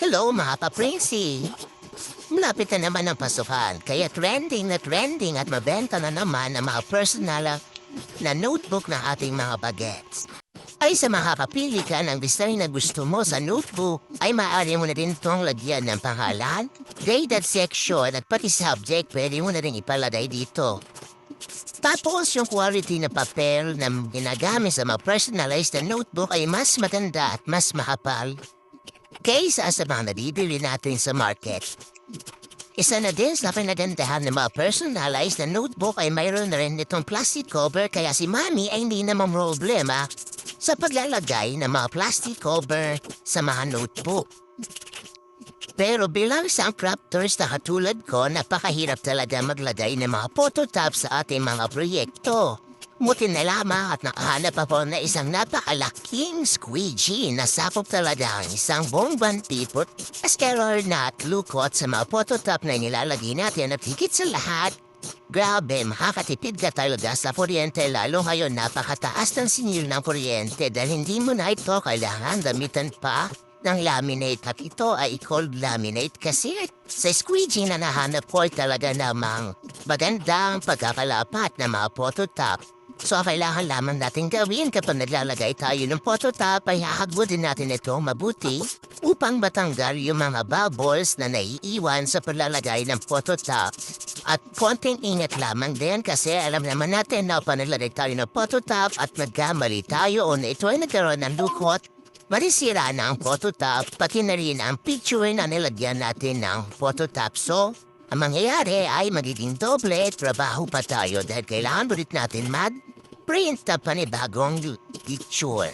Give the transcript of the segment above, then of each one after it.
Hello mga ka-Princey! Malapit na naman ang pasukan, kaya trending at mabenta na naman ang mga personal na notebook ng ating mga bagets. Ay sa makakapili ka ng design na gusto mo sa notebook, ay maaari mo na rin itong lagyan ng pangalan, grade at section at pati subject pwede mo na rin ipalagay dito. Tapos yung quality na papel na ginagamit sa mga personalized na notebook ay mas maganda at mas makapal kaysa sa mga nabibili natin sa market. Isa na din sa pinagandahan ng mga personalized na notebook ay mayroon na rin itong plastic cover kaya si Mami ay hindi naman problema sa paglalagay ng mga plastic cover sa mga notebook. Pero bilang isang crafters na katulad ko, napakahirap talaga maglagay ng mga phototop sa ating mga proyekto. Buti na lamang at nakahanap ako na isang napakalaking squeegee na sakop talaga ang isang buong bantipot as error na at lukot sa mga phototop na nilalagay natin at higit sa lahat. Grabe, makakatipid ka talaga sa kuryente lalo ngayon napakataas ng sinil ng kuryente dahil hindi mo na ito kailangan gamitan pa ng laminate at ito ay cold laminate kasi sa squeegee na nahanap ko ay talaga namang magandang pagkakalapat ng mga phototop. So kailangan lamang natin gawin kapag naglalagay tayo ng phototop ay hahagbutin natin ito mabuti upang matanggal yung mga bubbles na naiiwan sa paglalagay ng phototop. At konting ingat lamang din kasi alam naman natin na upang naglalagay tayo ng phototop at nagkamali tayo o na ito ay nagkaroon ng lukot, marisira na ang phototop pati na rin ang picture na nilagyan natin ng phototop. So, ang mangyayari ay magiging doble trabaho pa tayo dahil kailangan ulit natin print na panibagong picture.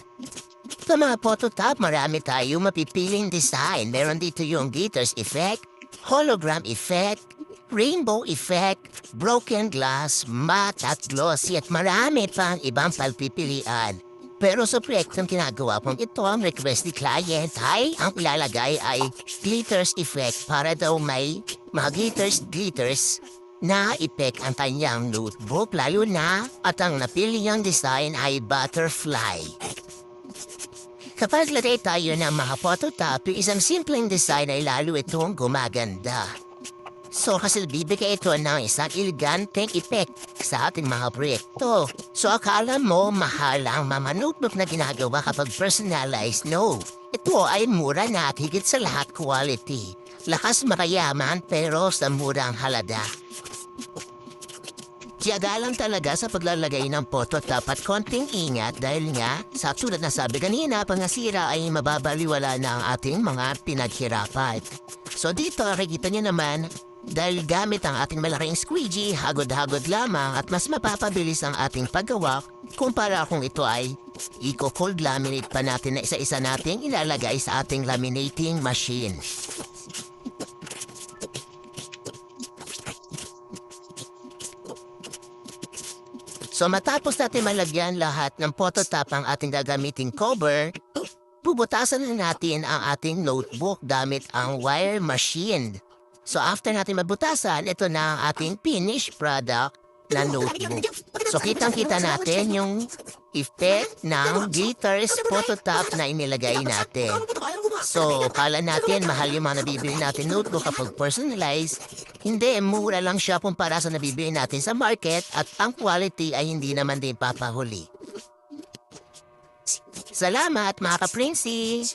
Sa mga phototop, marami tayo mapipiling design. Meron dito yung glitters effect, hologram effect, rainbow effect, broken glass, matte at glossy at marami pang ibang pagpipilian. Pero sa proyektong ginagawa kong ito, ang request ni client ay ang ilalagay ay glitters effect para daw may mga glitters na ipek ang kanyang notebook lalo na at ang napili niyang design ay butterfly. Kapag lagay tayo ng mga phototop, isang simpleng design ay lalo itong gumaganda. So kasi bibigay ito ng isang eleganteng effect sa ating mga proyekto. So akala mo mahal ang mga notebook na ginagawa kapag personalized? No. Ito ay mura na at higit sa lahat quality. Lakas makayaman pero sa murang halaga. Tiyaga lang talaga sa paglalagay ng phototop at konting ingat dahil nga, sa tulad na sabi kanina, pangasira ay mababaliwala na ang ating mga pinaghirapan. So dito, nakikita niyo naman, dahil gamit ang ating malaking squeegee, hagod-hagod lamang at mas mapapabilis ang ating paggawa kumpara kung ito ay i-cold laminate pa natin na isa-isa nating ilalagay sa ating laminating machine. So matapos natin malagyan lahat ng phototop ang ating gagamiting cover, bubutasan na natin ang ating notebook gamit ang wire machine. So after natin mabutasan, ito na ang ating finished product na notebook. So kitang-kita natin yung effect ng glitters phototop na inilagay natin. So kala natin mahal yung mga nabibili natin notebook kapag personalized. Hindi, mura lang siya kumpara sa nabibili natin sa market at ang quality ay hindi naman din papahuli. Salamat mga ka-Princey!